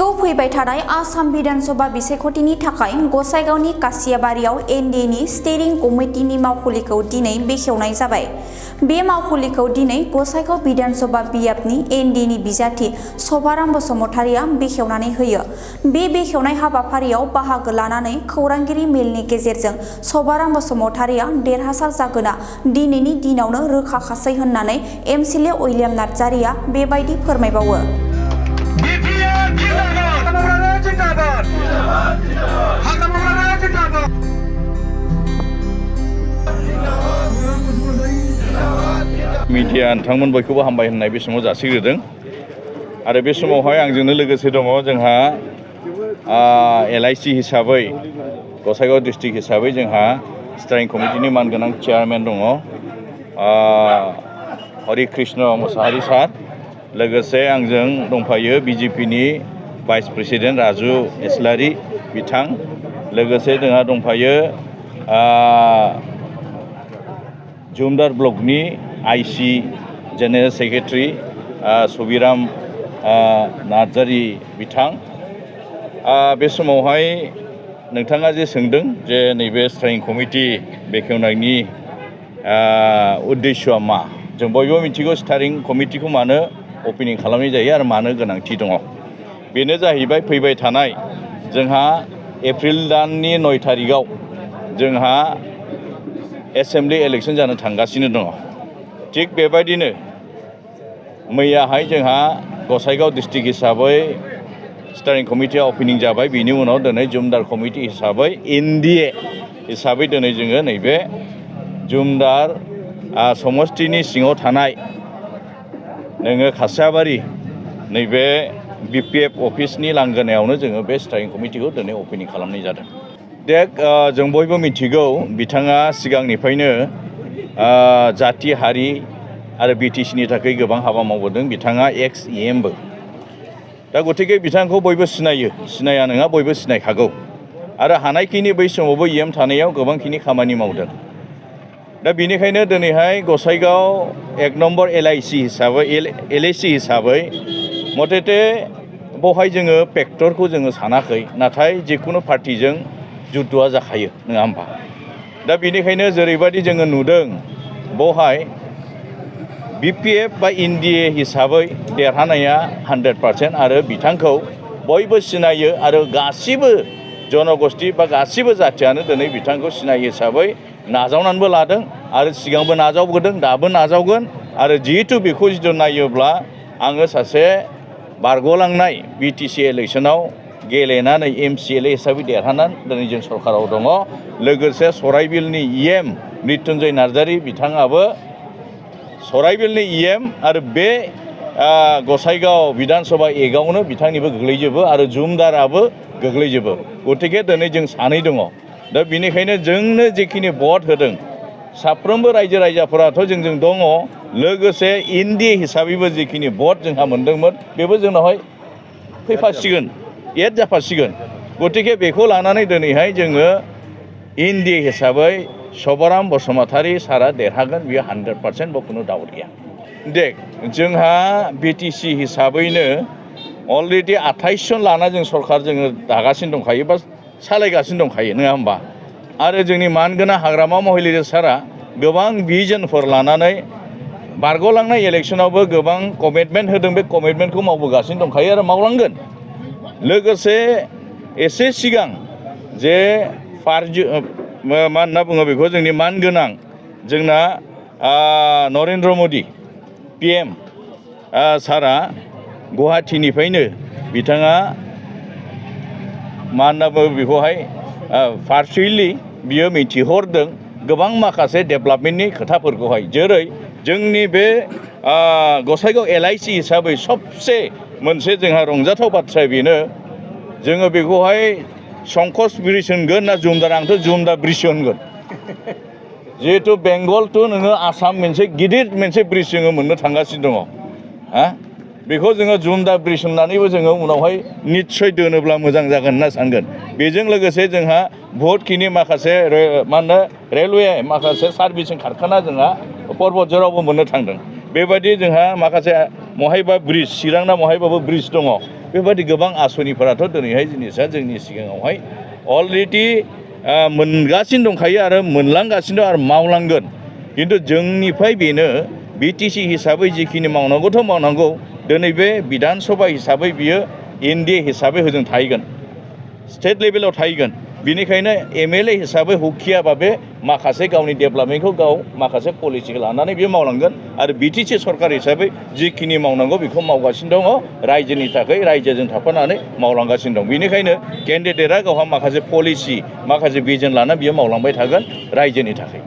फैगौ फैबाय थानाय आसाम विधानसभा बिसायख'थिनि थाखाय गसाइगावनि कासियाबारियाव एनडिएनि स्टेरिं कमिटिनि मावखुलिखौ दिनै बेखेवनाय जाबाय। बे मावखुलिखौ दिनै गसाइगाव विधानसभा बियाबनि एनडिएनि बिजाथि सभाराम बसुमतारिया बेखेवनानै होयो। बे बेखेवनाय हाबाफारियाव बाहागो लानानै खौरांगिरि मेलनि गेजेरजों सभाराम बसुमतारिया देरहासार जागोना दिनैनि दिनावनो रोखा खासै होननानै एमसिएलए उइलियाम नार्जारिया बेबायदि फोरमायबावो। मीडिया नोंथांमोन बयखौबो हामबाय होननाय बे समाव जासिग्रोदों आरो बे समावहाय आंजोंनो लोगोसे दङ जोंहा LIC हिसाबै गसाइगाव डिस्ट्रिक्ट हिसाबै जोंहा स्टेरिं कमिटिनि मानगोनां चेयारमेन दङ हरि कृष्ण मुसाहारि सार, लोगोसे आंजों दंफायो BJPनि भाइस प्रेसिडेन्ट राजु इस्लारि बिथां, लोगोसे जोंहा दंफायो जुमदार ब्लकनि IC जेनेरेल सेक्रेटारि सबिराम नार्जारि बिथां। बे समावहाय नोंथाङा जे सोंदों जे नैबे स्टेरिं कमिटि बेखेवनायनि उद्देश्यआ मा, जों बयबो मिथिगौ स्टेरिं कमिटिखौ मानो अपेनिं खालामनाय जायो आरो मानो गोनांथि दङ। बेनो जाहैबाय फैबाय थानाय जोंहा एप्रिल दाननि 9 तारिखआव जोंहा एसेम्बलि इलेक्सन जानो थांगासिनो दङ। थिग बेबायदिनो मैयाहाय जोंहा गसाइगाव डिस्ट्रिक्ट हिसाबै स्टेरिं कमिटिया अपेनिं जाबाय। बिनि उनाव दिनै जुमदार कमिटि हिसाबै NDA हिसाबै दिनै जोङो नैबे जुमदार समस्तिनि सिङाव थानाय नोङो कासियाबारि नैबे BPF अफिसनि लांगोनायावनो जोङो बे स्टेरिं कमिटिखौ दिनै अपेनिं खालामनाय जादों। जों बयबो मिथिगौ बिथाङा सिगांनिफ्रायनो जाथि हारि आरो BTCनि थाखाय गोबां हाबा मावबोदों। बिथाङा ex-EMबो। दा गतिके बिथांखौ बयबो सिनाया नङा, बयबो सिनायखागौ आरो हानायखिनि बै समावबो EM थानायाव गोबांखिनि खामानि मावदों। दा बेनिखायनो दिनैहाय गसाइगाव 1 नम्बर LIC हिसाबै मथेते बेवहाय जोङो फेक्टरखौ जोङो सानाखै, नाथाय जिखुनु पार्टिजों जुद्धआ जाखायो नङा होमबा। दा बेनिखायनो जेरैबायदि जोङो नुदों बेवहाय BPF बा NDA हिसाबै देरहानाया 100% आरो बिथांखौ बयबो सिनायो आरो गासिबो जनगोष्ठी बा गासिबो जाथियानो दिनै बिथांखौ सिनायो हिसाबै नाजावनानैबो लादों आरो सिगांबो नाजावबोदों, दाबो नाजावगोन। आरो जिहेतु बेखौ जुदि नायोब्ला आङो सासे बारग'लांनाय BTC इलेक्सनाव गेलेनानै MCLA हिसाबै देरहानानै दिनै जों सरकाराव दङ। लोगोसे सराइबिलनि EM मृत्युन्जय नार्जारि बिथाङाबो सराइबिलनि EM आरो बे गसाइगाव विधानसभा 1आवनो बिथांनिबो गोग्लैजोबो आरो जुमदाराबो गोग्लैजोबो। गतिके दिनै जों सानै दङ। दा बेनिखायनो जोंनो जिखिनि भट होदों साफ्रोमबो रायजो राजाफोराथ' जोंजों दङ, लोगोसे NDA हिसाबैबो जिखिनि भट जोंहा मोनदोंमोन बेबो जोंनावहाय फैफासिगोन, एड जाफासिगोन। गतिके बेखौ लानानै दिनैहाय जोङो NDA हिसाबै सभाराम बसुमतारि सारा देरहागोन, बियो 100% बा खुनु डाउट गैया। जोंहा BTC हिसाबैनो अलरेडि 28 जन लाना जों सरकार जोङो दागासिनो दंखायो बा सालायगासिनो दंखायो नङा होमबा। आरो जोंनि मानगोनां हाग्रामा महिलारि सारा गोबां भिजनफोर लानानै बारग'लांनाय इलेक्सनावबो गोबां कमिटमेन्ट होदों, बे कमिटमेन्टखौ मावबोगासिनो दंखायो आरो मावलांगोन। लोगोसे एसे सिगां जे मा होनना बुङो बेखौ जोंनि मानगोनां जोंना नरेन्द्र मदि PM सारा गुवाहाटीनिफ्रायनो बिथाङा मा होनना बुङो बेखौहाय पार्सनेलि बियो मिथिहरदों गोबां माखासे डेभेलपमेन्टनि खोथाफोरखौहाय। जेरै जोंनि बे गसाइगाव LIC हिसाबै सबसे मोनसे जोंहा रंजाथाव बाथ्राया बेनो, जोङो बेखौहाय संकस ब्रिज होनगोन ना जुमदार, आंथ' जुमदार ब्रिज होनगोन। जिहेतु बेंगल टु नोङो आसाम मोनसे गिदिर मोनसे ब्रिज जोङो मोननो थांगासिनो दङ। बेखौ जोङो जुमदार ब्रिज होननानैबो जोङो उनावहाय निस्सय दोनोब्ला मोजां जागोन होनना सानगोन। बेजों लोगोसे जोंहा बहुतखिनि माखासे मा होनो रेलवे माखासे सार्भिसिं खारखाना जोंहा पर्बतझरावबो मोननो थांदों। बेबायदि जोंहा माखासे महायबा ब्रिज, चिरांना महायबाबो ब्रिज दङ। बेबायदि गोबां आसनिफोराथ' दिनैहाय जिनिसा जोंनि सिगाङावहाय अलरेडि मोनगासिनो दंखायो आरो मोनलांगासिनो दं आरो मावलांगोन। खिन्थु जोंनिफ्राय बेनो बिटिसि हिसाबै जिखिनि मावनांगौथ' मावनांगौ। दिनै बे बिधान सभा हिसाबै बियो एनडिए हिसाबै होजों थाहैगोन, स्टेट लेभेलाव थाहैगोन। बेनिखायनो एमएलए हिसाबै हुखियाबा बे माखासे गावनि डेभेलपमेन्टखौ गाव माखासे पलिसिखौ लानानै बियो मावलांगोन आरो बिटिसि सरकार हिसाबै जिखिनि मावनांगौ बेखौ मावगासिनो दङ, रायजोनि थाखाय रायजोजों थाफानानै मावलांगासिनो दं। बेनिखायनो केन्डिडेटआ गावहा माखासे पलिसि माखासे भिजन लानानै बियो मावलांबाय थागोन रायजोनि थाखाय।